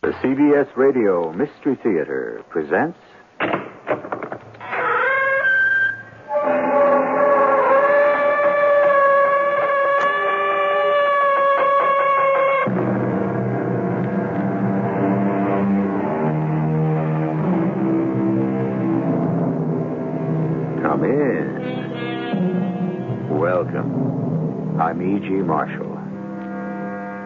The CBS Radio Mystery Theater presents... Come in. Welcome. I'm E.G. Marshall.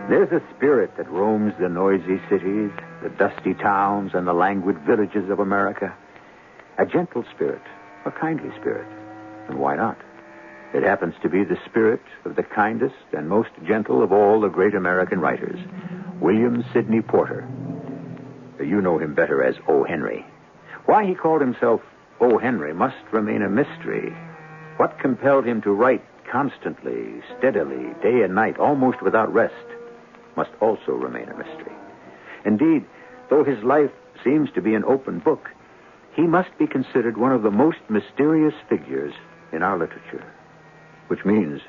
There's a spirit that roams the noisy cities, the dusty towns, and the languid villages of America. A gentle spirit, a kindly spirit. And why not? It happens to be the spirit of the kindest and most gentle of all the great American writers, William Sidney Porter. You know him better as O. Henry. Why he called himself O. Henry must remain a mystery. What compelled him to write constantly, steadily, day and night, almost without rest, must also remain a mystery. Indeed, though his life seems to be an open book, he must be considered one of the most mysterious figures in our literature. Which means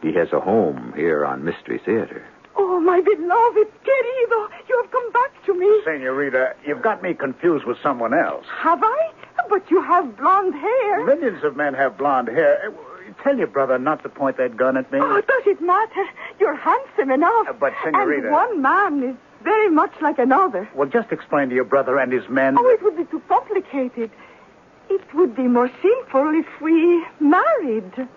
he has a home here on Mystery Theater. Oh, my beloved, querido, you have come back to me. Senorita, you've got me confused with someone else. Have I? But you have blonde hair. Millions of men have blonde hair. Tell your brother not to point that gun at me. Oh, does it matter? You're handsome enough. But, Senorita... And one man is very much like another. Well, just explain to your brother and his men... Oh, it would be too complicated. It would be more simple if we married.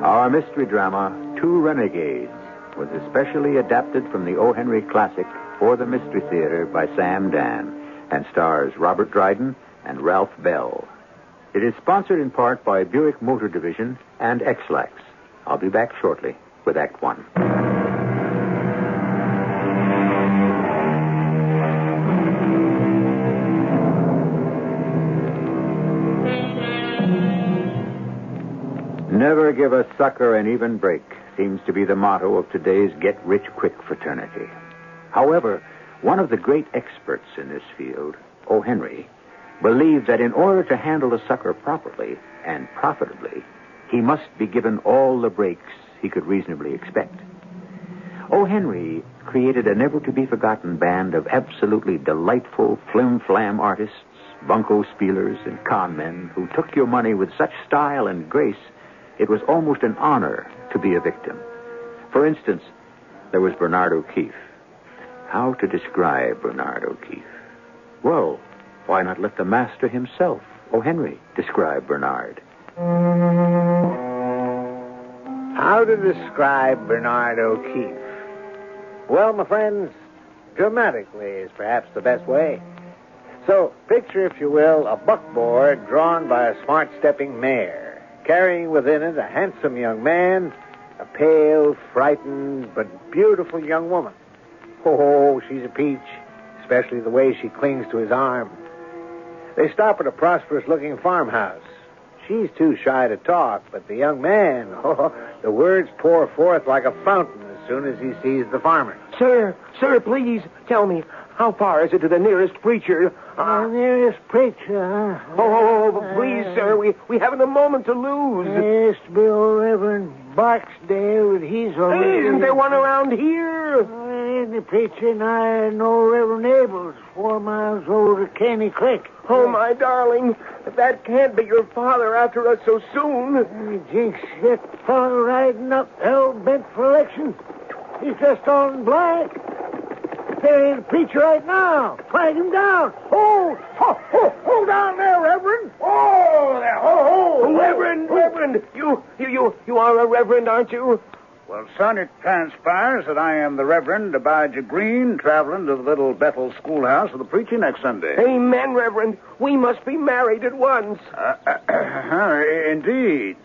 Our mystery drama, Two Renegades, was especially adapted from the O. Henry classic for the Mystery Theater by Sam Dann and stars Robert Dryden and Ralph Bell. It is sponsored in part by Buick Motor Division and X-Lax. I'll be back shortly with Act One. Never give a sucker an even break seems to be the motto of today's get-rich-quick fraternity. However, one of the great experts in this field, O. Henry, believed that in order to handle a sucker properly and profitably, he must be given all the breaks he could reasonably expect. O. Henry created a never-to-be-forgotten band of absolutely delightful flim-flam artists, bunco spielers, and con men who took your money with such style and grace it was almost an honor to be a victim. For instance, there was Bernard O'Keefe. How to describe Bernard O'Keefe? Well, why not let the master himself, O. Henry, describe Bernard? How to describe Bernard O'Keefe? Well, my friends, dramatically is perhaps the best way. So, picture, if you will, a buckboard drawn by a smart-stepping mare, carrying within it a handsome young man, a pale, frightened, but beautiful young woman. Oh, she's a peach, especially the way she clings to his arm. They stop at a prosperous-looking farmhouse. She's too shy to talk, but the young man, the words pour forth like a fountain as soon as he sees the farmer. Sir, please tell me, how far is it to the nearest preacher? The nearest preacher, huh? Oh, please, sir, we haven't a moment to lose. Yes, Bill Reverend Barksdale, but he's already... Isn't there one around here? The preacher and I are no Reverend Abels, 4 miles over to Caney Creek. Oh, my darling, that can't be your father after us so soon. Jinx, that fellow riding up hell-bent for election. He's dressed all in black. There ain't a preacher right now. Flag him down. Hold down there, Reverend. Oh, there. Reverend, you are a reverend, aren't you? Well, son, it transpires that I am the Reverend Abijah Green, traveling to the little Bethel schoolhouse for the preaching next Sunday. Amen, Reverend. We must be married at once. Indeed.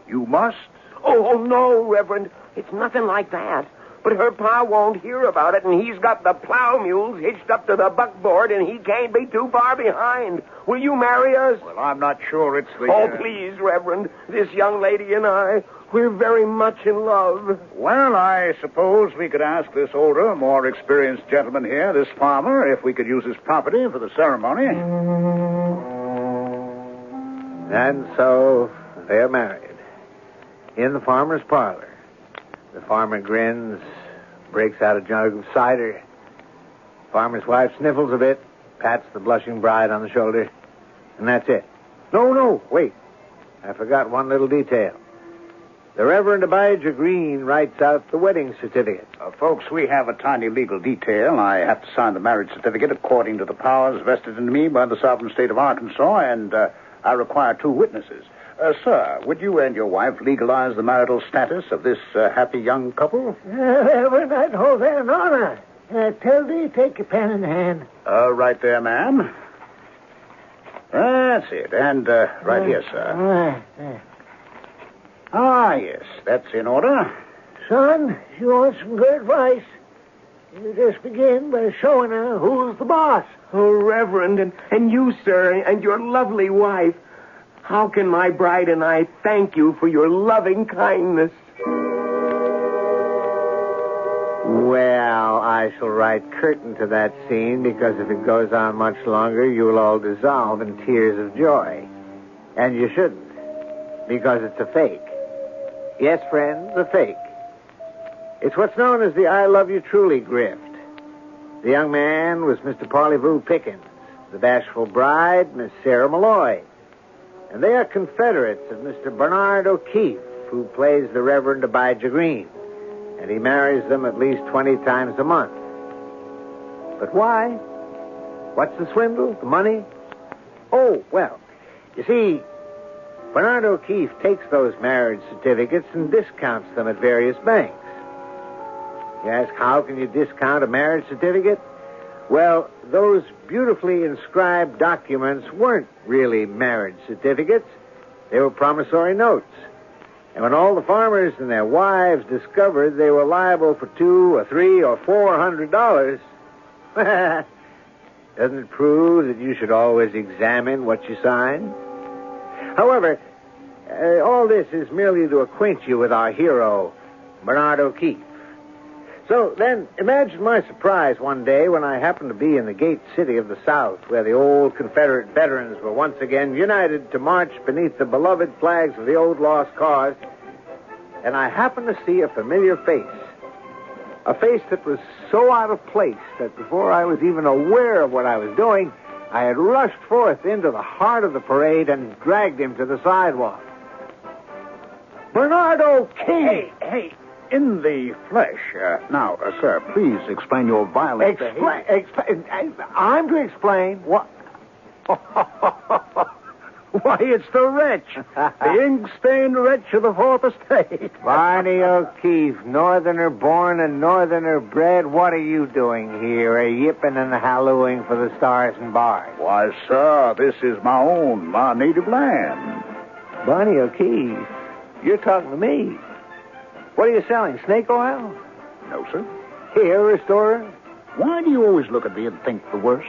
You must? Oh, no, Reverend. It's nothing like that. But her pa won't hear about it, and he's got the plow mules hitched up to the buckboard, and he can't be too far behind. Will you marry us? Well, I'm not sure it's the... Oh, please, Reverend. This young lady and I, we're very much in love. Well, I suppose we could ask this older, more experienced gentleman here, this farmer, if we could use his property for the ceremony. And so They're married. In the farmer's parlor. The farmer grins, breaks out a jug of cider. Farmer's wife sniffles a bit, pats the blushing bride on the shoulder, and that's it. No, wait. I forgot one little detail. The Reverend Abijah Green writes out the wedding certificate. Folks, we have a tiny legal detail. I have to sign the marriage certificate according to the powers vested in me by the sovereign state of Arkansas, and I require 2 witnesses. Sir, would you and your wife legalize the marital status of this happy young couple? Reverend, I'd hold that in honor. Tell thee, take your pen in hand. Right there, ma'am. That's it. And right here, sir. Yes, that's in order. Son, you want some good advice? You just begin by showing her who's the boss. Oh, Reverend, and you, sir, and your lovely wife. How can my bride and I thank you for your loving kindness? Well, I shall write curtain to that scene, because if it goes on much longer, you'll all dissolve in tears of joy. And you shouldn't, because it's a fake. Yes, friends, a fake. It's what's known as the I Love You Truly grift. The young man was Mr. Parleyvoo Pickens, the bashful bride, Miss Sarah Malloy. And they are Confederates of Mr. Bernard O'Keefe, who plays the Reverend Abijah Green. And he marries them at least 20 times a month. But why? What's the swindle? The money? Oh, well, you see, Bernard O'Keefe takes those marriage certificates and discounts them at various banks. You ask, how can you discount a marriage certificate? Well, those beautifully inscribed documents weren't really marriage certificates. They were promissory notes. And when all the farmers and their wives discovered they were liable for $200 or $300 or $400, doesn't it prove that you should always examine what you sign? However, all this is merely to acquaint you with our hero, Bernard O'Keefe. So then, imagine my surprise one day when I happened to be in the gate city of the South, where the old Confederate veterans were once again united to march beneath the beloved flags of the old lost cause, and I happened to see a familiar face. A face that was so out of place that before I was even aware of what I was doing, I had rushed forth into the heart of the parade and dragged him to the sidewalk. Bernard O'Keefe! Hey, in the flesh. Now, sir, please explain your violent Explain. I'm to explain. What? Why, it's the wretch. The ink-stained wretch of the Fourth Estate. Barney O'Keefe, northerner born and northerner bred. What are you doing here, yipping and hallooing for the stars and bars? Why, sir, this is my native land. Barney O'Keefe, you're talking to me. What are you selling, snake oil? No, sir. Here, restorer? Why do you always look at me and think the worst?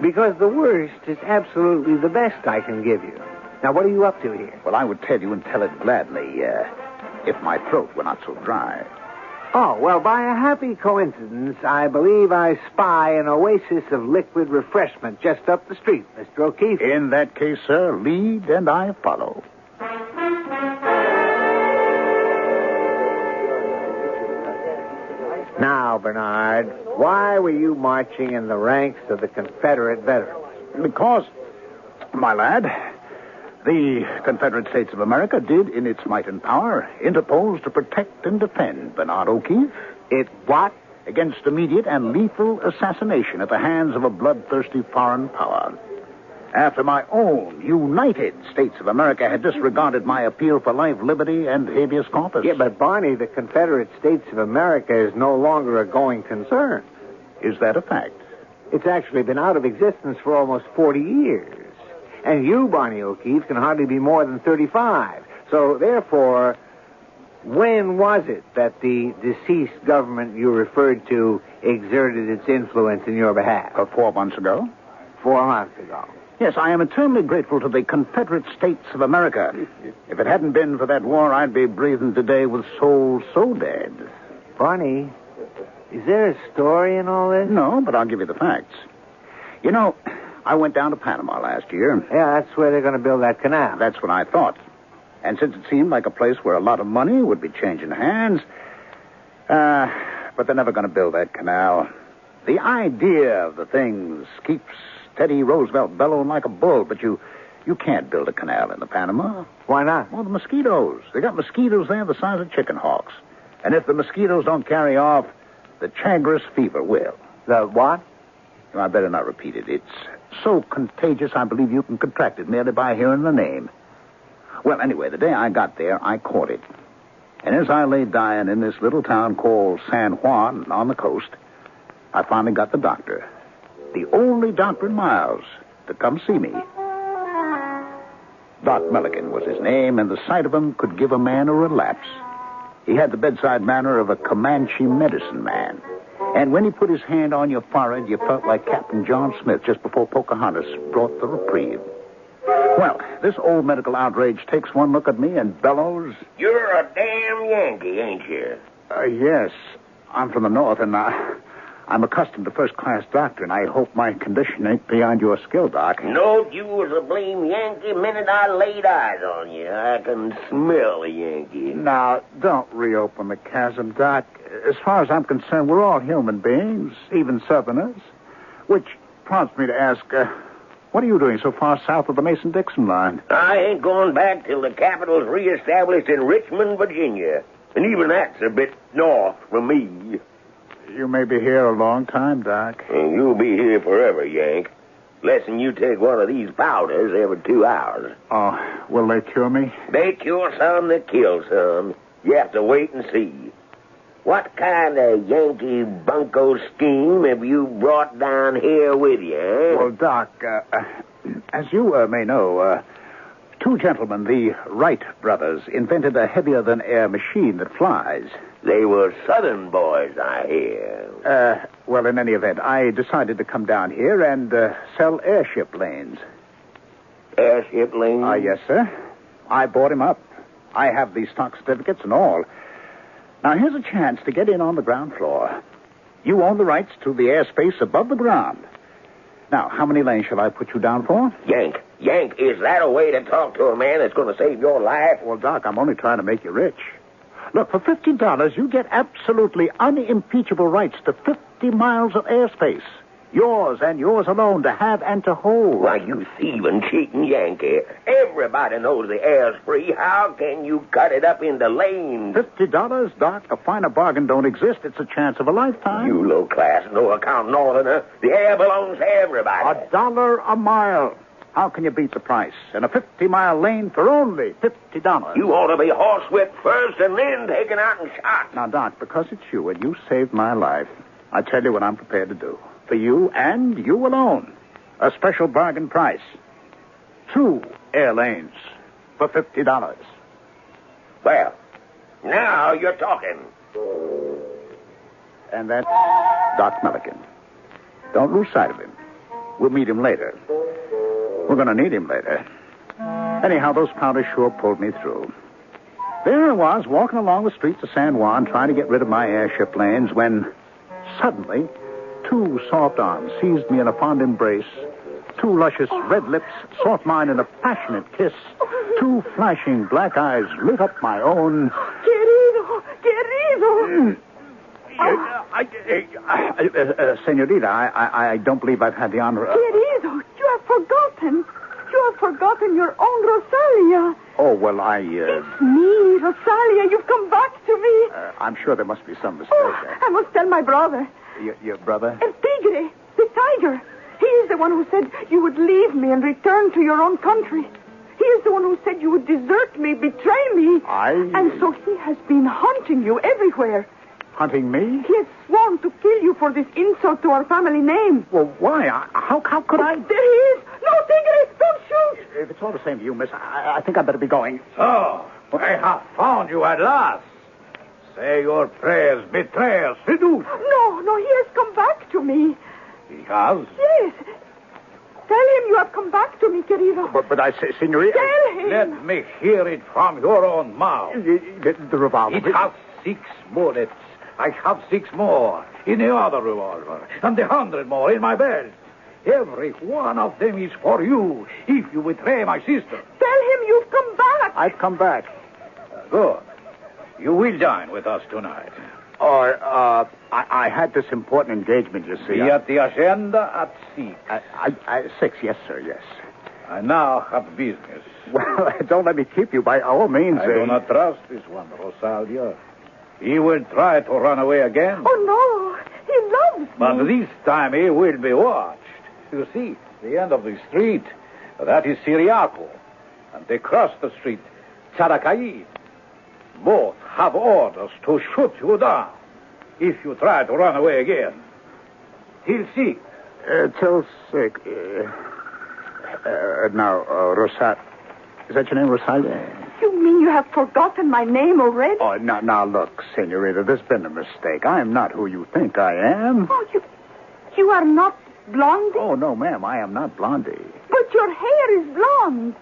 Because the worst is absolutely the best I can give you. Now, what are you up to here? Well, I would tell you and tell it gladly, if my throat were not so dry. Oh, well, by a happy coincidence, I believe I spy an oasis of liquid refreshment just up the street, Mr. O'Keefe. In that case, sir, lead and I follow. Now, Bernard, why were you marching in the ranks of the Confederate veterans? Because, my lad, the Confederate States of America did, in its might and power, interpose to protect and defend Bernard O'Keefe. It what? Against immediate and lethal assassination at the hands of a bloodthirsty foreign power. After my own United States of America had disregarded my appeal for life, liberty, and habeas corpus. Yeah, but Barney, the Confederate States of America is no longer a going concern. Is that a fact? It's actually been out of existence for almost 40 years. And you, Barney O'Keefe, can hardly be more than 35. So, therefore, when was it that the deceased government you referred to exerted its influence in your behalf? 4 months ago. 4 months ago. Yes, I am eternally grateful to the Confederate States of America. If it hadn't been for that war, I'd be breathing today with souls so dead. Barney, is there a story in all this? No, but I'll give you the facts. You know, I went down to Panama last year. Yeah, that's where they're going to build that canal. That's what I thought. And since it seemed like a place where a lot of money would be changing hands, but they're never going to build that canal. The idea of the things keeps Teddy Roosevelt bellowing like a bull, but you can't build a canal in the Panama. Why not? Well, the mosquitoes. They got mosquitoes there the size of chicken hawks. And if the mosquitoes don't carry off, the Chagres fever will. The what? I better not repeat it. It's so contagious, I believe you can contract it merely by hearing the name. Well, anyway, the day I got there, I caught it. And as I lay dying in this little town called San Juan on the coast, I finally got the doctor. The only doctor in miles to come see me. Doc Milligan was his name, and the sight of him could give a man a relapse. He had the bedside manner of a Comanche medicine man. And when he put his hand on your forehead, you felt like Captain John Smith just before Pocahontas brought the reprieve. Well, this old medical outrage takes one look at me and bellows. You're a damn Yankee, ain't you? Yes. I'm from the North, and I'm accustomed to first-class doctor, and I hope my condition ain't beyond your skill, Doc. No, you was a blame Yankee minute I laid eyes on you. I can smell a Yankee. Now, don't reopen the chasm, Doc. As far as I'm concerned, we're all human beings, even Southerners. Which prompts me to ask, what are you doing so far south of the Mason-Dixon line? I ain't going back till the capital's reestablished in Richmond, Virginia. And even that's a bit north from me. You may be here a long time, Doc. And you'll be here forever, Yank. Less'n you take one of these powders every 2 hours. Oh, will they cure me? They cure some, they kill some. You have to wait and see. What kind of Yankee bunco scheme have you brought down here with you, eh? Well, Doc, as you may know, two gentlemen, the Wright brothers, invented a heavier-than-air machine that flies. They were Southern boys, I hear. Well, in any event, I decided to come down here and sell airship lanes. Airship lanes? Yes, sir. I bought him up. I have the stock certificates and all. Now, here's a chance to get in on the ground floor. You own the rights to the airspace above the ground. Now, how many lanes shall I put you down for? Yank, is that a way to talk to a man that's going to save your life? Well, Doc, I'm only trying to make you rich. Look, for $50, you get absolutely unimpeachable rights to 50 miles of airspace. Yours and yours alone to have and to hold. Why, you thieving, cheating Yankee. Everybody knows the air's free. How can you cut it up into lanes? $50, Doc? A finer bargain don't exist. It's a chance of a lifetime. You low-class, no-account northerner. The air belongs to everybody. $1 a mile. How can you beat the price? In a 50-mile lane for only $50. You ought to be horsewhipped first and then taken out and shot. Now, Doc, because it's you and you saved my life, I tell you what I'm prepared to do. For you and you alone. A special bargain price. 2 air lanes for $50. Well, now you're talking. And that's Doc Milligan. Don't lose sight of him. We'll meet him later. We're going to need him later. Anyhow, those powders sure pulled me through. There I was, walking along the streets of San Juan, trying to get rid of my airship lanes, when suddenly 2 soft arms seized me in a fond embrace. 2 luscious red lips sought mine in a passionate kiss. 2 flashing black eyes lit up my own. Querido! Senorita, I don't believe I've had the honor of... Querido, you have forgotten. You have forgotten your own Rosalia. Oh, well, It's me, Rosalia. You've come back to me. I'm sure there must be some mistake. I must tell my brother. Your brother? El Tigre, the tiger. He is the one who said you would leave me and return to your own country. He is the one who said you would desert me, betray me. And so he has been hunting you everywhere. Hunting me? He has sworn to kill you for this insult to our family name. Well, why? How could I? There he is. No, Tigre, don't shoot. If it's all the same to you, miss, I think I'd better be going. So, I have found you at last. Say your prayers, betrayer, seducer. No, he has come back to me. He has? Yes. Tell him you have come back to me, querido. But I say, senorita... Tell him. Let me hear it from your own mouth. The revolver... It has 6 bullets. I have 6 more in the other revolver, and 100 more in my belt. Every one of them is for you, if you betray my sister. Tell him you've come back. I've come back. Good. You will dine with us tonight. I had this important engagement, you see. Be at the agenda at 6. 6, yes, sir, yes. I now have business. Well, don't let me keep you by all means. I do not trust this one, Rosalia. He will try to run away again. Oh, no. He loves But me. this time he will be watched. You see, the end of the street, that is Siriaco. And they cross the street, Characaid. Both have orders to shoot you down if you try to run away again. Till 6. Till 6. Now, Rosalia. Is that your name, Rosalia? You mean you have forgotten my name already? Oh, now, look, senorita, there's been a mistake. I am not who you think I am. Oh, you are not Blondie? Oh, no, ma'am, I am not Blondie. But your hair is blonde.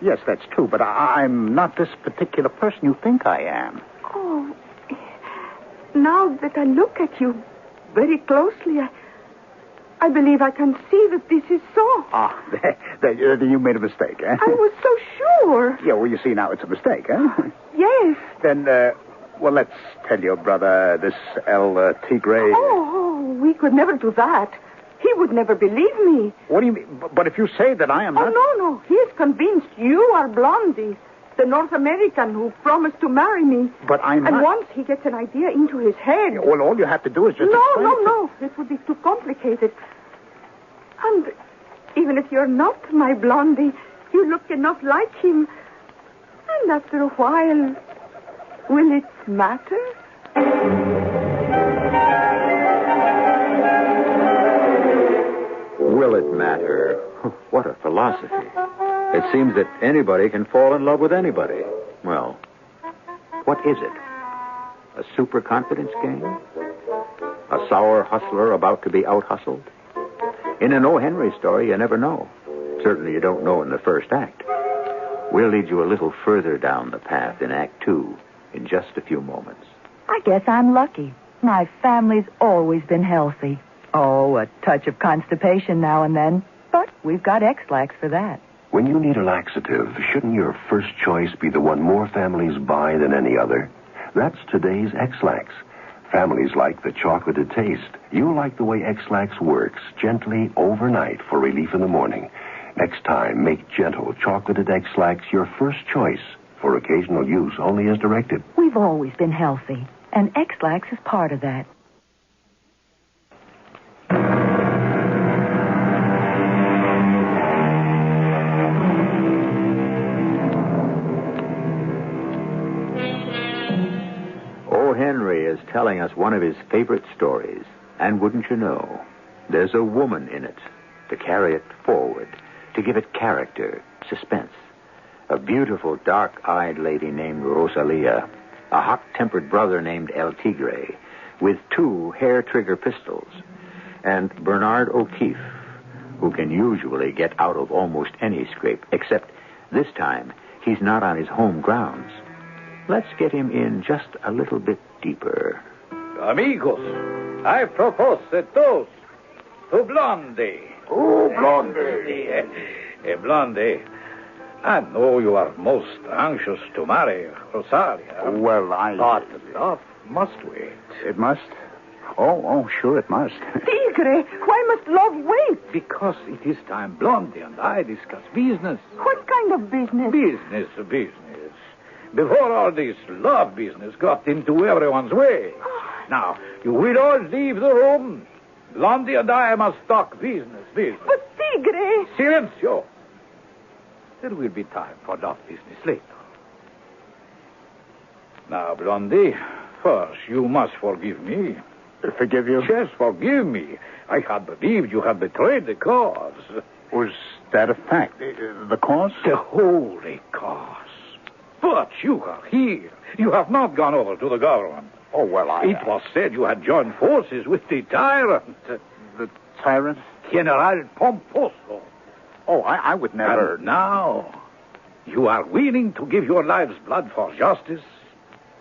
Yes, that's true, but I'm not this particular person you think I am. Oh, now that I look at you very closely, I believe I can see that this is so. You made a mistake, eh? I was so sure. Yeah, well, you see, now it's a mistake, eh? Yes. Then, well, let's tell your brother, this El Tigre... Oh, we could never do that. He would never believe me. What do you mean? But if you say that I am not... Oh, no. He is convinced you are Blondie, the North American who promised to marry me. But I'm not... And once he gets an idea into his head... Well, all you have to do is just... No. It would be too complicated. And even if you're not my Blondie, you look enough like him. And after a while, will it matter? Will it matter? What a philosophy. It seems that anybody can fall in love with anybody. Well, what is it? A super-confidence game? A sour hustler about to be out-hustled? In an O. Henry story, you never know. Certainly you don't know in the first act. We'll lead you a little further down the path in Act 2 in just a few moments. I guess I'm lucky. My family's always been healthy. Oh, a touch of constipation now and then. But we've got X-Lax for that. When you need a laxative, shouldn't your first choice be the one more families buy than any other? That's today's X-Lax. Families like the chocolated taste. You like the way X-Lax works, gently overnight for relief in the morning. Next time, make gentle chocolated X-Lax your first choice. For occasional use only as directed. We've always been healthy, and X-Lax is part of that. O. Henry is telling us one of his favorite stories. And wouldn't you know, there's a woman in it to carry it forward, to give it character, suspense. A beautiful, dark-eyed lady named Rosalia, a hot-tempered brother named El Tigre, with 2 hair-trigger pistols, and Bernard O'Keefe, who can usually get out of almost any scrape, except this time he's not on his home grounds. Let's get him in just a little bit deeper. Amigos, I propose a toast to Blondie. Oh, Blondie. Blondie, I know you are most anxious to marry Rosalia. Well, But love must wait. It must? Oh, sure it must. Tigre, why must love wait? Because it is time Blondie and I discuss business. What kind of business? Business. Before all this love business got into everyone's way. Now, you will all leave the room. Blondie and I must talk business. But Tigre... Silencio. There will be time for love business later. Now, Blondie, first you must forgive me. Forgive you? Yes, forgive me. I had believed you had betrayed the cause. Was that a fact? The cause? The holy cause. But you are here. You have not gone over to the government. Oh, well, It was said you had joined forces with the tyrant. The tyrant? General Pomposo. Oh, I would never... And now, you are willing to give your lives blood for justice?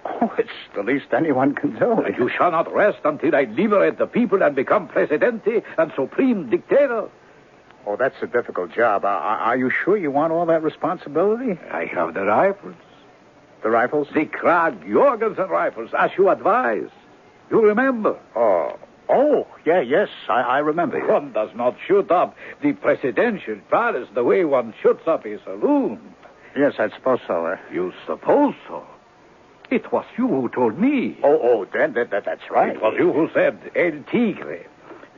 Oh, it's the least anyone can do. And you shall not rest until I liberate the people and become Presidente and Supreme Dictator. Oh, that's a difficult job. Are you sure you want all that responsibility? I have the rifles. The rifles? The Krag Jorgensen rifles, as you advised. You remember? Yes, I remember. One does not shoot up the presidential palace the way one shoots up a saloon. Yes, I suppose so. You suppose so? It was you who told me. That's right. It was you who said, El Tigre.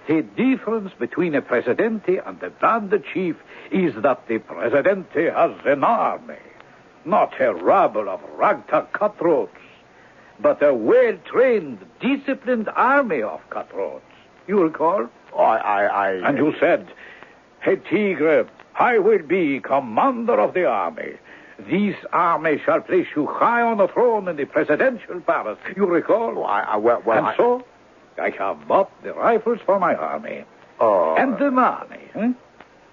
The difference between a presidente and a band chief is that the presidente has an army. Not a rabble of ragtag cutthroats, but a well-trained, disciplined army of cutthroats. You recall? And you said, El Tigre, I will be commander of the army. This army shall place you high on the throne in the presidential palace. You recall? So, I have bought the rifles for my army. And the money, eh?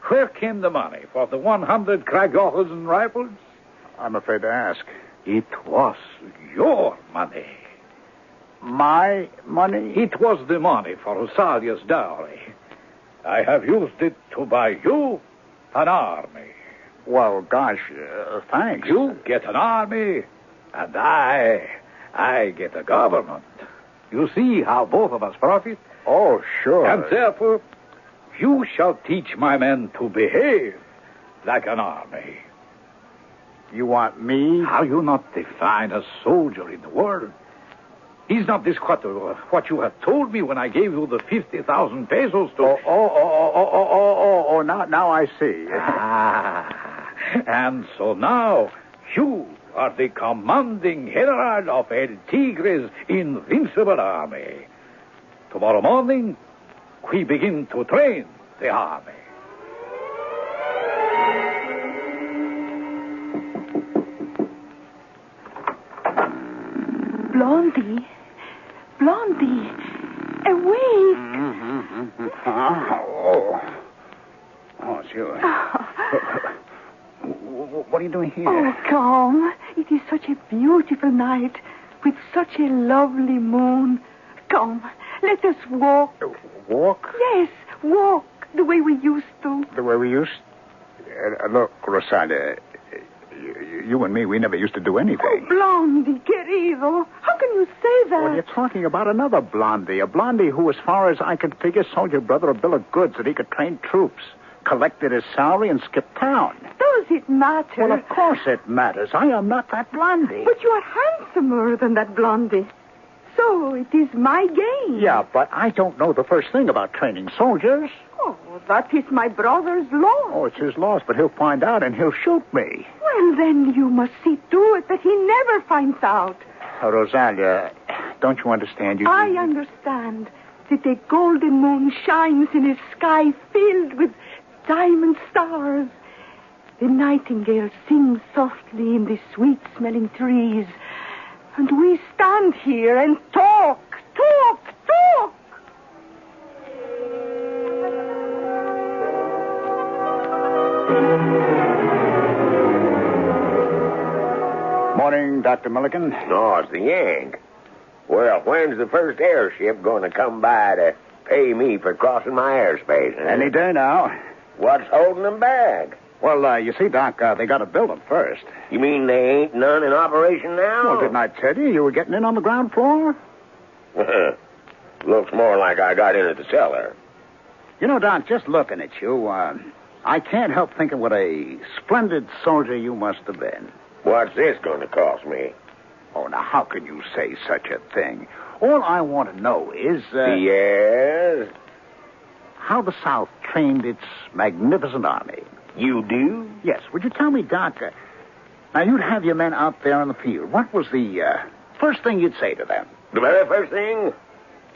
Where came the money for the 100 Krag-Jorgensen rifles? I'm afraid to ask. It was your money. My money? It was the money for Rosalia's dowry. I have used it to buy you an army. Well, gosh, thanks. You get an army, and I get a government. You see how both of us profit? Oh, sure. And therefore, you shall teach my men to behave like an army. You want me? Are you not the finest soldier in the world? Is not this what you have told me when I gave you the 50,000 pesos to... Now I see. And so now, you are the commanding general of El Tigre's invincible army. Tomorrow morning, we begin to train the army. Blondie, awake. Oh, it's you. What are you doing here? Oh, come. It is such a beautiful night with such a lovely moon. Come, let us walk. Walk? Yes, walk the way we used to. The way we used? Look, Rosalia, you and me, we never used to do anything. Oh, Blondie, querido. How can you say that? Well, you're talking about another Blondie. A Blondie who, as far as I could figure, sold your brother a bill of goods that he could train troops, collected his salary, and skipped town. Does it matter? Well, of course it matters. I am not that Blondie. But you are handsomer than that Blondie. So it is my game. Yeah, but I don't know the first thing about training soldiers. Oh, that is my brother's law. Oh, it's his loss, but he'll find out and he'll shoot me. Well, then you must see to it that he never finds out. Rosalia, don't you understand? I understand that the golden moon shines in a sky filled with diamond stars. The nightingale sings softly in the sweet-smelling trees. And we stand here and talk. Morning, Dr. Milligan. No, it's the Yank. Well, when's the first airship going to come by to pay me for crossing my airspace? Any day now. What's holding them back? Well, you see, Doc, they got to build them first. You mean they ain't none in operation now? Well, didn't I tell you you were getting in on the ground floor? Looks more like I got in at the cellar. You know, Doc, just looking at you, I can't help thinking what a splendid soldier you must have been. What's this going to cost me? Oh, now, how can you say such a thing? All I want to know is... Yes? How the South trained its magnificent army. You do? Yes. Would you tell me, Doc, now you'd have your men out there on the field. What was the first thing you'd say to them? The very first thing?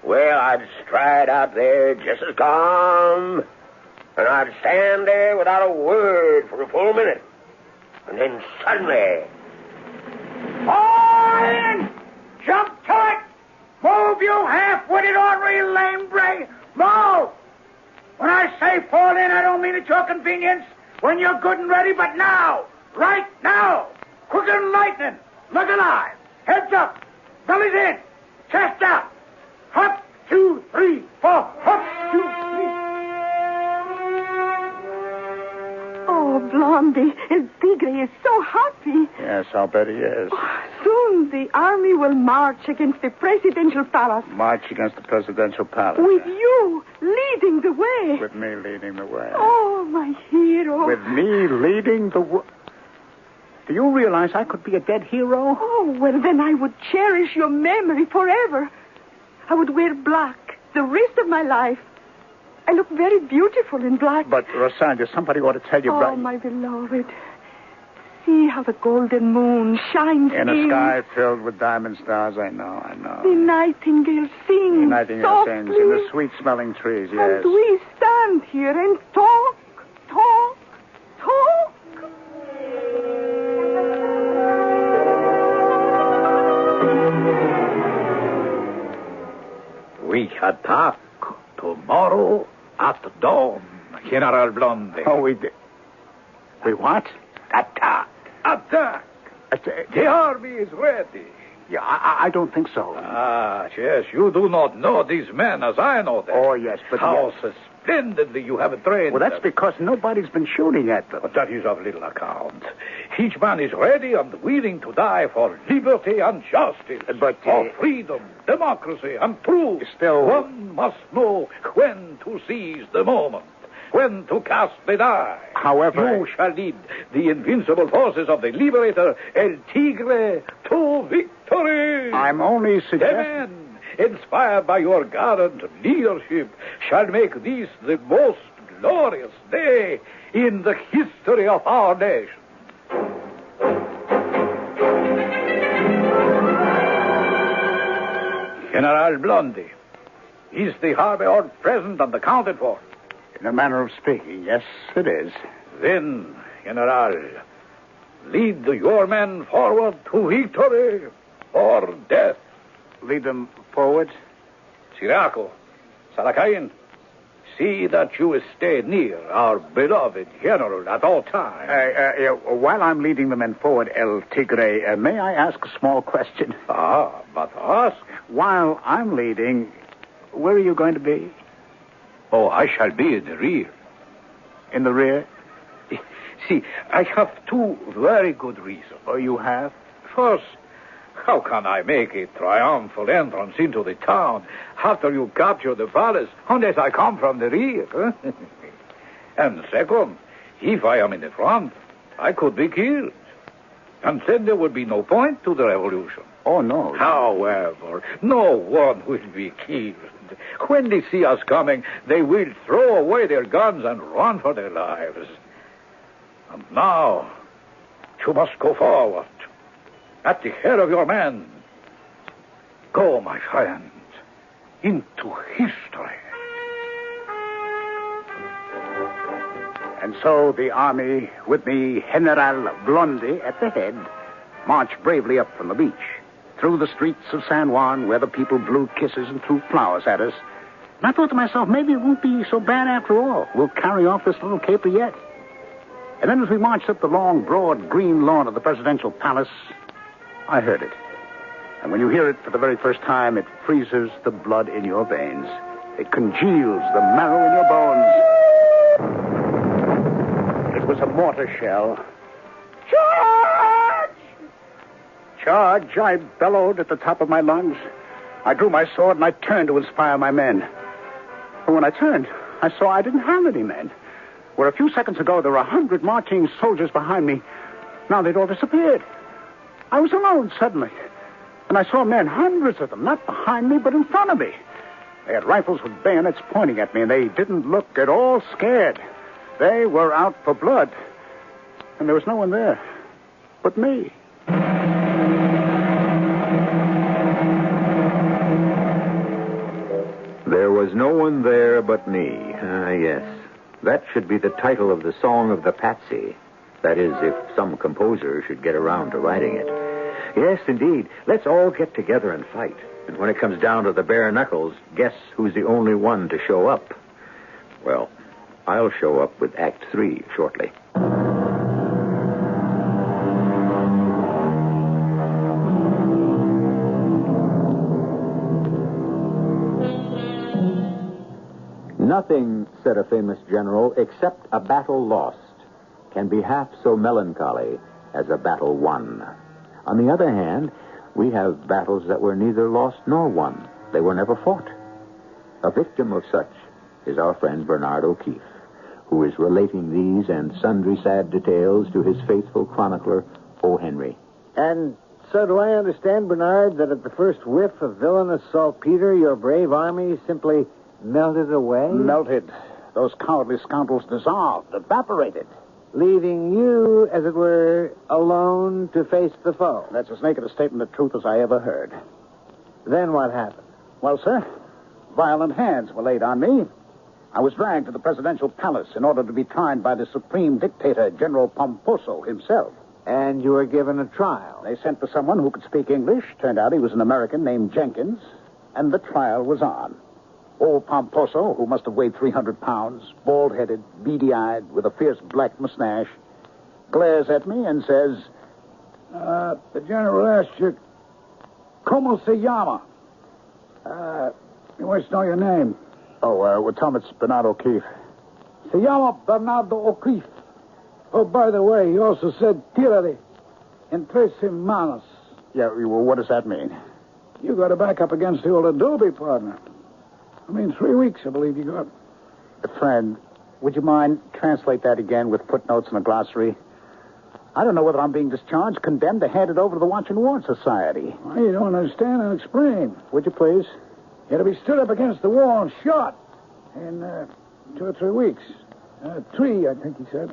Well, I'd stride out there just as calm, and I'd stand there without a word for a full minute. And then suddenly... All in! Jump to it! Move, you half-witted ornery lame bray! Move! When I say fall in, I don't mean at your convenience, when you're good and ready, but now! Right now! Quicker than lightning! Look alive! Heads up! Bellies in! Chest out! Hop, 2, 3, 4! Hop, 2, 3... Blondie, El Tigre is so happy. Yes, I'll bet he is. Soon the army will march against the presidential palace. March against the presidential palace. With you leading the way. With me leading the way. Oh, my hero. With me leading the way. Do you realize I could be a dead hero? Oh, well, then I would cherish your memory forever. I would wear black the rest of my life. I look very beautiful in black. But, Rosalia, somebody ought to tell you... Oh, my beloved. See how the golden moon shines in a sky filled with diamond stars. I know. The nightingale sings The nightingale softly. sings in the sweet-smelling trees, yes. And we stand here and talk. We attack tomorrow at dawn, General Blondie. Oh, we did. We what? Attack! The army is ready. Yeah, I don't think so. Yes, you do not know these men as I know them. Oh, yes, but... How splendidly you have trained Well, that's them. because nobody's been shooting at them. But that is of little account. Each man is ready and willing to die for liberty and justice. But... for freedom, democracy, and truth. Still... One must know when to seize the moment. When to cast the die. However... You shall lead the invincible forces of the liberator El Tigre to victory. I'm only The suggesting... men, inspired by your gallant leadership, shall make this the most glorious day in the history of our nation. General Blondie, is the harbor present and accounted for? In a manner of speaking, yes, it is. Then, General, lead your men forward to victory or death. Lead them forward? Siriaco, Sarakayan, see that you stay near our beloved general at all times. While I'm leading the men forward, El Tigre, may I ask a small question? But ask. While I'm leading, where are you going to be? Oh, I shall be in the rear. In the rear? See, I have two very good reasons. Oh, you have? First, how can I make a triumphal entrance into the town after you capture the palace unless I come from the rear? Huh? And second, if I am in the front, I could be killed. And then there would be no point to the revolution. Oh, no. However, no one will be killed. When they see us coming, they will throw away their guns and run for their lives. And now, you must go forward, at the head of your men. Go, my friends, into history. And so the army, with me, General Blondie, at the head, marched bravely up from the beach, through the streets of San Juan, where the people blew kisses and threw flowers at us. And I thought to myself, maybe it won't be so bad after all. We'll carry off this little caper yet. And then as we marched up the long, broad, green lawn of the presidential palace, I heard it. And when you hear it for the very first time, it freezes the blood in your veins. It congeals the marrow in your bones. It was a mortar shell. Charge! Charge, I bellowed at the top of my lungs. I drew my sword and I turned to inspire my men. But when I turned, I saw I didn't have any men. Where a few seconds ago there were 100 marching soldiers behind me, now they'd all disappeared. I was alone suddenly. And I saw men, hundreds of them, not behind me, but in front of me. They had rifles with bayonets pointing at me, and they didn't look at all scared. They were out for blood. And there was no one there but me. There was no one there but me. Yes. That should be the title of the Song of the Patsy. That is, if some composer should get around to writing it. Yes, indeed. Let's all get together and fight. And when it comes down to the bare knuckles, guess who's the only one to show up? Well, I'll show up with Act 3 shortly. Nothing, said a famous general, except a battle lost. can be half so melancholy as a battle won. On the other hand, we have battles that were neither lost nor won. They were never fought. A victim of such is our friend Bernard O'Keefe, who is relating these and sundry sad details to his faithful chronicler, O. Henry. And so do I understand, Bernard, that at the first whiff of villainous saltpeter, your brave army simply melted away? Melted. Those cowardly scoundrels dissolved, evaporated. Leaving you, as it were, alone to face the foe. That's as naked a statement of truth as I ever heard. Then what happened? Well, sir, violent hands were laid on me. I was dragged to the presidential palace in order to be tried by the supreme dictator, General Pomposo himself. And you were given a trial. They sent for someone who could speak English. Turned out he was an American named Jenkins, and the trial was on. Old Pomposo, who must have weighed 300 pounds, bald-headed, beady-eyed, with a fierce black mustache, glares at me and says, The general asked you, ¿Cómo se llama? He wants to know your name. well, tell him it's Bernard O'Keefe. Se llama Bernardo O'Keefe. Oh, by the way, he also said, tírale en 3 semanas. Yeah, well, what does that mean? You got to back up against the old Adobe partner. 3 weeks, I believe you got. Friend, would you mind translate that again with footnotes and a glossary? I don't know whether I'm being discharged, condemned, or handed over to the Watch and Ward Society. Well, you don't understand, I'll explain. Would you please? You're to be stood up against the wall and shot in 2 or 3 weeks. 3, I think he said.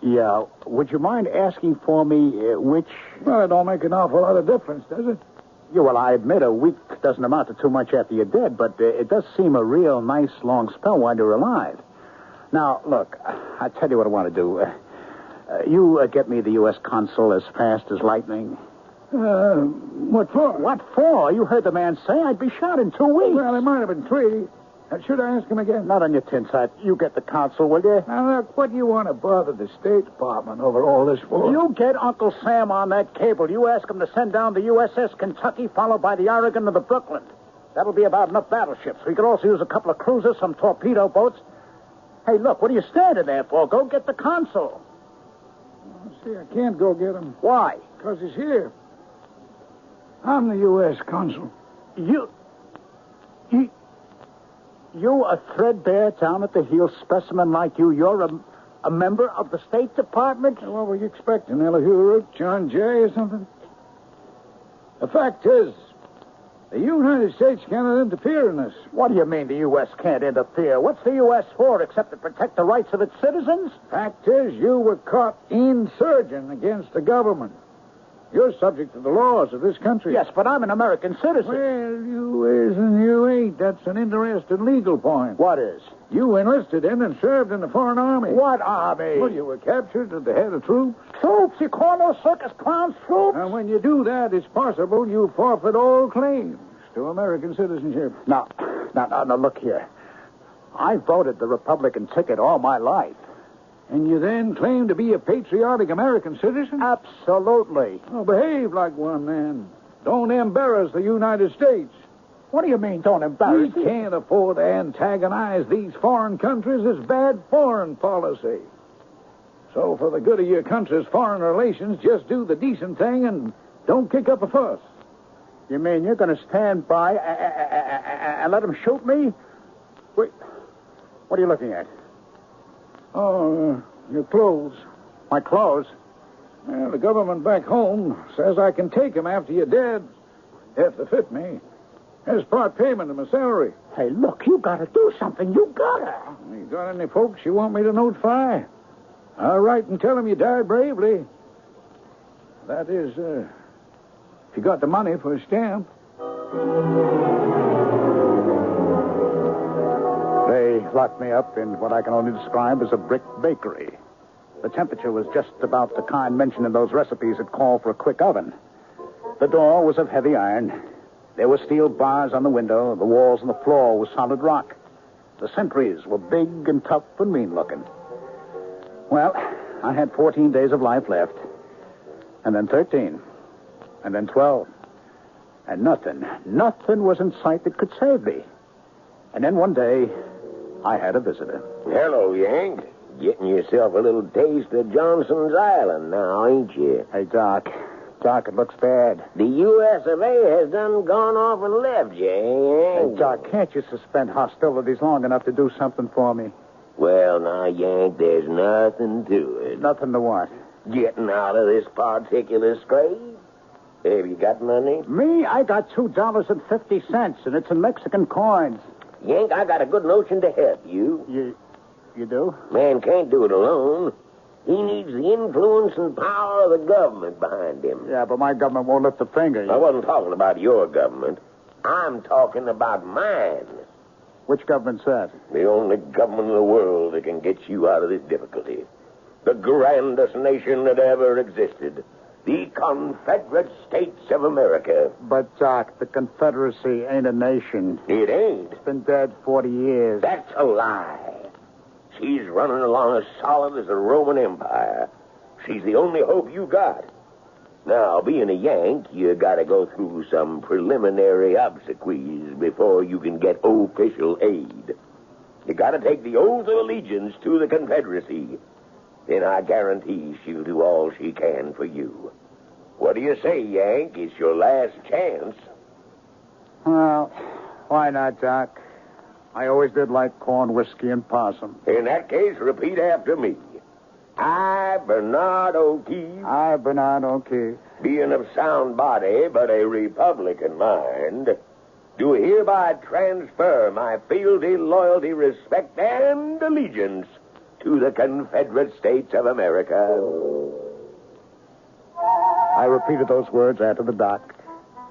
Yeah. Would you mind asking for me which... Well, it don't make an awful lot of difference, does it? Yeah, well, I admit a week doesn't amount to too much after you're dead, but it does seem a real nice long spell while you're alive. Now, look, I tell you what I want to do. You get me the U.S. consul as fast as lightning. What for? What for? You heard the man say I'd be shot in 2 weeks. Well, it might have been 3. Should I ask him again? Not on your tin side. You get the consul, will you? Now, look, what do you want to bother the State Department over all this for? You get Uncle Sam on that cable. You ask him to send down the USS Kentucky, followed by the Oregon and the Brooklyn. That'll be about enough battleships. We could also use a couple of cruisers, some torpedo boats. Hey, look, what are you standing there for? Go get the consul. See, I can't go get him. Why? Because he's here. I'm the U.S. consul. You a threadbare, down at the heel specimen like you. You're a member of the State Department? What were you expecting, Elihu, John Jay, or something? The fact is, the United States cannot interfere in this. What do you mean the U.S. can't interfere? What's the U.S. for except to protect the rights of its citizens? Fact is, you were caught insurgent against the government. You're subject to the laws of this country. Yes, but I'm an American citizen. Well, you is and you ain't. That's an interesting legal point. What is? You enlisted in and served in the foreign army. What army? Well, you were captured at the head of troops. Troops? You call those circus clowns troops? And when you do that, it's possible you forfeit all claims to American citizenship. Now, look here. I voted the Republican ticket all my life. And you then claim to be a patriotic American citizen? Absolutely. Oh, behave like one, man. Don't embarrass the United States. What do you mean, don't embarrass? We can't afford to antagonize these foreign countries. It's bad foreign policy. So for the good of your country's foreign relations, just do the decent thing and don't kick up a fuss. You mean you're going to stand by and let them shoot me? Wait, what are you looking at? Oh, your clothes. My clothes? Well, the government back home says I can take them after you're dead, if they fit me. As part payment of my salary. Hey, look, you got to do something. You got to. You got any folks you want me to notify? I'll write and tell them you died bravely. That is, if you got the money for a stamp. They locked me up in what I can only describe as a brick bakery. The temperature was just about the kind mentioned in those recipes that call for a quick oven. The door was of heavy iron. There were steel bars on the window. The walls and the floor were solid rock. The sentries were big and tough and mean-looking. Well, I had 14 days of life left. And then 13. And then 12. And nothing was in sight that could save me. And then one day, I had a visitor. Hello, Yank. Getting yourself a little taste of Johnson's Island now, ain't you? Hey, Doc. Doc, it looks bad. The U.S. of A. has done gone off and left you, Hey, Doc, can't you suspend hostilities long enough to do something for me? Well, now, Yank, there's nothing to it. Nothing to what? Getting out of this particular scrape. Have you got money? Me? I got $2.50, and it's in Mexican coins. Yank, I got a good notion to help you. You do? Man can't do it alone. He needs the influence and power of the government behind him. Yeah, but my government won't lift a finger. I wasn't talking about your government. I'm talking about mine. Which government's that? The only government in the world that can get you out of this difficulty. The grandest nation that ever existed. The Confederate States of America. But, Doc, the Confederacy ain't a nation. It ain't. It's been dead 40 years. That's a lie. She's running along as solid as the Roman Empire. She's the only hope you got. Now, being a Yank, you gotta go through some preliminary obsequies before you can get official aid. You gotta take the oath of allegiance to the Confederacy. Then I guarantee she'll do all she can for you. What do you say, Yank? It's your last chance. Well, why not, Doc? I always did like corn, whiskey, and possum. In that case, repeat after me. I, Bernard O'Keefe. I, Bernard O'Keefe. Being of sound body, but a Republican mind, do hereby transfer my fealty, loyalty, respect, and allegiance to the Confederate States of America. I repeated those words after the Doc,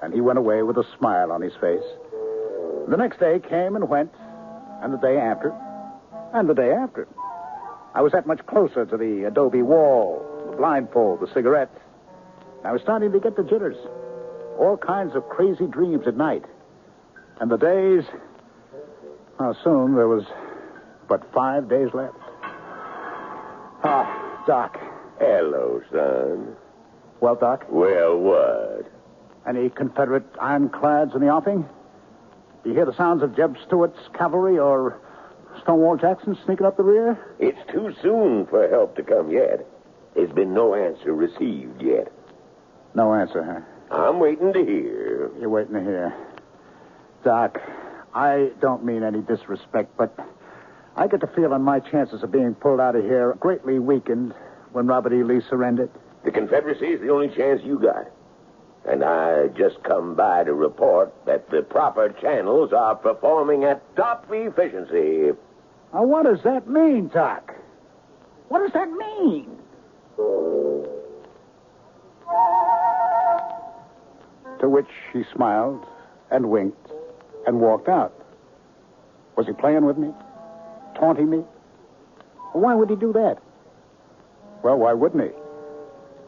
and he went away with a smile on his face. The next day came and went, and the day after, and the day after. I was that much closer to the adobe wall, the blindfold, the cigarette. I was starting to get the jitters. All kinds of crazy dreams at night. And the days... Well, soon there was but 5 days left. Ah, Doc. Hello, son. Well, Doc? Well, what? Any Confederate ironclads in the offing? Do you hear the sounds of Jeb Stuart's cavalry or Stonewall Jackson sneaking up the rear? It's too soon for help to come yet. There's been no answer received yet. No answer, huh? I'm waiting to hear. You're waiting to hear. Doc, I don't mean any disrespect, but I get the feeling my chances of being pulled out of here greatly weakened when Robert E. Lee surrendered. The Confederacy is the only chance you got. And I just come by to report that the proper channels are performing at top efficiency. Now, what does that mean, Doc? What does that mean? To which he smiled and winked and walked out. Was he playing with me? Taunting me? Why would he do that? Well, why wouldn't he?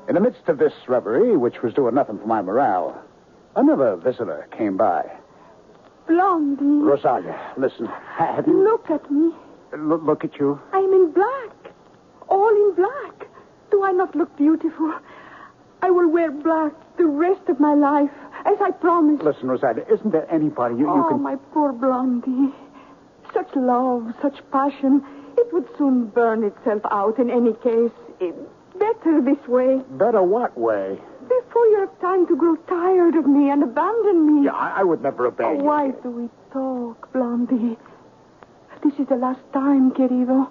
In the midst of this reverie, which was doing nothing for my morale, another visitor came by. Blondie. Rosalia, listen. Have you... Look at me. Look at you. I'm in black. All in black. Do I not look beautiful? I will wear black the rest of my life, as I promised. Listen, Rosalia, isn't there anybody you Oh, can... my poor Blondie. Such love, such passion, it would soon burn itself out in any case. Better this way. Better what way? Before you have time to grow tired of me and abandon me. Yeah, I would never abandon you. Why do we talk, Blondie? This is the last time, querido.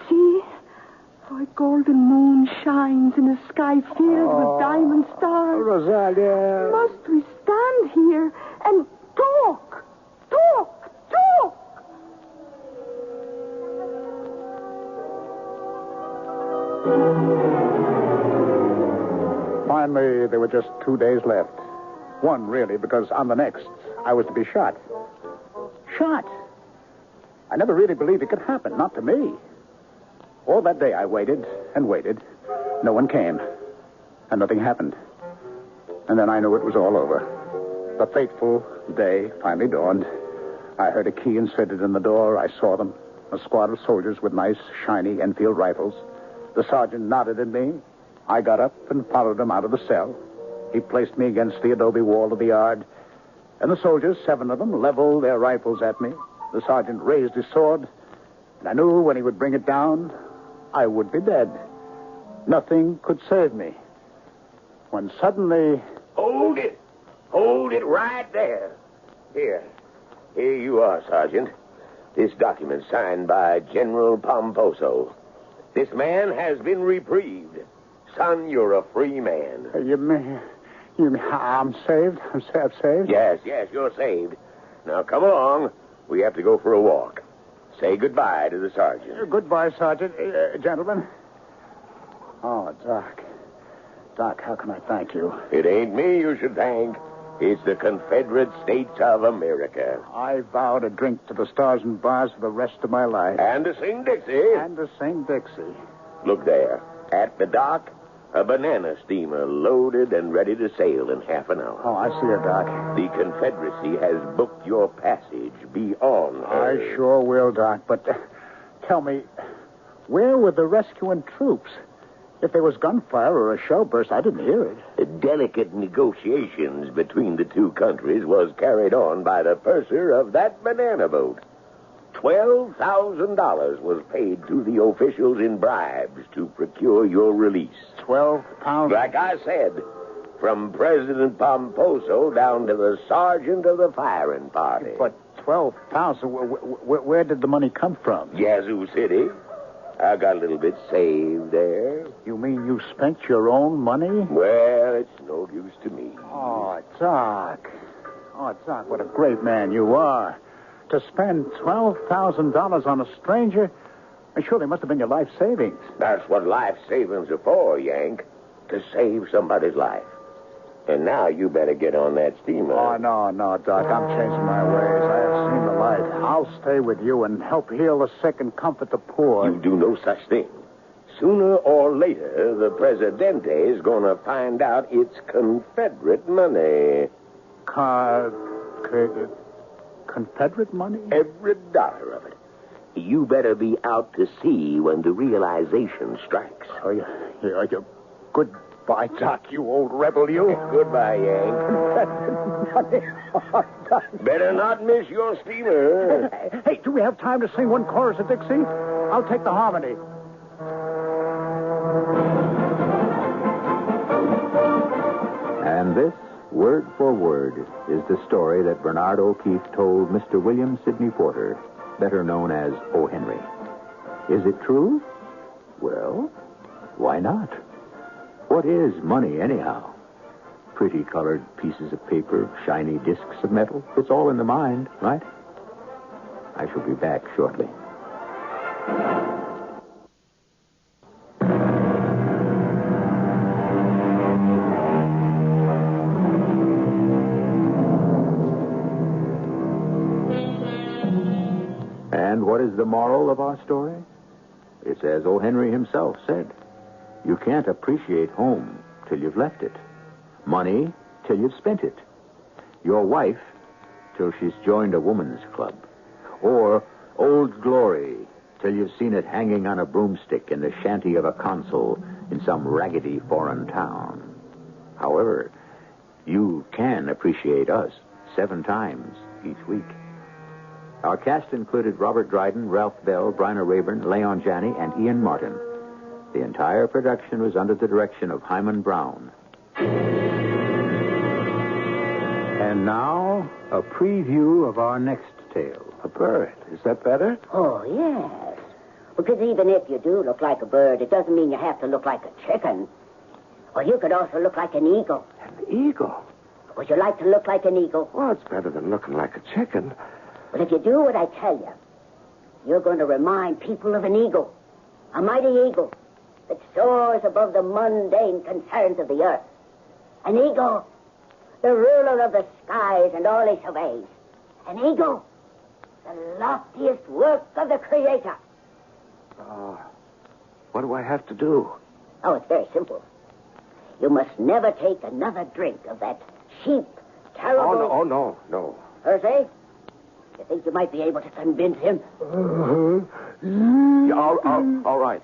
See how a golden moon shines in a sky filled with diamond stars. Rosalia. Must we stand here and talk? Talk! Talk! Finally, there were just 2 days left. One, really, because on the next, I was to be shot. Shot? I never really believed it could happen, not to me. All that day I waited and waited. No one came, and nothing happened. And then I knew it was all over. The fateful day finally dawned. I heard a key inserted in the door. I saw them, a squad of soldiers with nice, shiny Enfield rifles. The sergeant nodded at me. I got up and followed him out of the cell. He placed me against the adobe wall of the yard. And the soldiers, 7 of them, leveled their rifles at me. The sergeant raised his sword. And I knew when he would bring it down, I would be dead. Nothing could save me. When suddenly... Hold it. Hold it right there. Here you are, Sergeant. This document signed by General Pomposo. This man has been reprieved. Son, you're a free man. You mean I'm saved? I'm saved? Yes, you're saved. Now, come along. We have to go for a walk. Say goodbye to the sergeant. Goodbye, Sergeant. Gentlemen. Oh, Doc. Doc, how can I thank you? It ain't me you should thank. It's the Confederate States of America. I vow to drink to the stars and bars for the rest of my life. And to sing Dixie. And to sing Dixie. Look there. At the dock, a banana steamer loaded and ready to sail in half an hour. Oh, I see her, Doc. The Confederacy has booked your passage. Be on her. I sure will, Doc. But tell me, where were the rescuing troops? If there was gunfire or a shell burst, I didn't hear it. Delicate negotiations between the two countries was carried on by the purser of that banana boat. $12,000 was paid to the officials in bribes to procure your release. 12 pounds? Like I said, from President Pomposo down to the sergeant of the firing party. But 12,000, where did the money come from? Yazoo City. I got a little bit saved there. You mean you spent your own money? Well, it's no use to me. Oh, Doc. Oh, Doc, what a great man you are. To spend $12,000 on a stranger, it surely must have been your life savings. That's what life savings are for, Yank. To save somebody's life. And now you better get on that steamer. Oh, no, Doc. I'm changing my ways. I have seen the light. I'll stay with you and help heal the sick and comfort the poor. You do no such thing. Sooner or later, the Presidente is going to find out it's Confederate money. Confederate money? Every dollar of it. You better be out to sea when the realization strikes. Oh, yeah. Goodbye, Doc, you old rebel, you. Goodbye, Yank. Better not miss your steamer. Hey, do we have time to sing one chorus of Dixie? I'll take the harmony. And this, word for word, is the story that Bernard O'Keefe told Mr. William Sidney Porter, better known as O. Henry. Is it true? Well, why not? What is money, anyhow? Pretty colored pieces of paper, shiny discs of metal. It's all in the mind, right? I shall be back shortly. And what is the moral of our story? It's as O. Henry himself said. You can't appreciate home till you've left it. Money till you've spent it. Your wife till she's joined a woman's club. Or Old Glory till you've seen it hanging on a broomstick in the shanty of a consul in some raggedy foreign town. However, you can appreciate us 7 times each week. Our cast included Robert Dryden, Ralph Bell, Bryna Raeburn, Leon Janney, and Ian Martin. The entire production was under the direction of Hyman Brown. And now, a preview of our next tale. A bird. Is that better? Oh, yes. Because even if you do look like a bird, it doesn't mean you have to look like a chicken. Or you could also look like an eagle. An eagle? Would you like to look like an eagle? Well, it's better than looking like a chicken. But if you do what I tell you, you're going to remind people of an eagle. A mighty eagle that soars above the mundane concerns of the earth. An eagle, the ruler of the skies and all he surveys. An eagle, the loftiest work of the Creator. What do I have to do? Oh, it's very simple. You must never take another drink of that cheap, terrible... Oh, no. Percy, you think you might be able to convince him? Yeah, all right.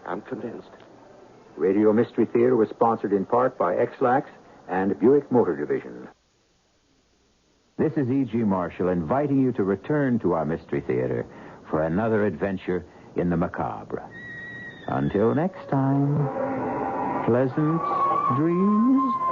I'm convinced. Radio Mystery Theater was sponsored in part by X-Lax and Buick Motor Division. This is E.G. Marshall inviting you to return to our Mystery Theater for another adventure in the macabre. Until next time, pleasant dreams.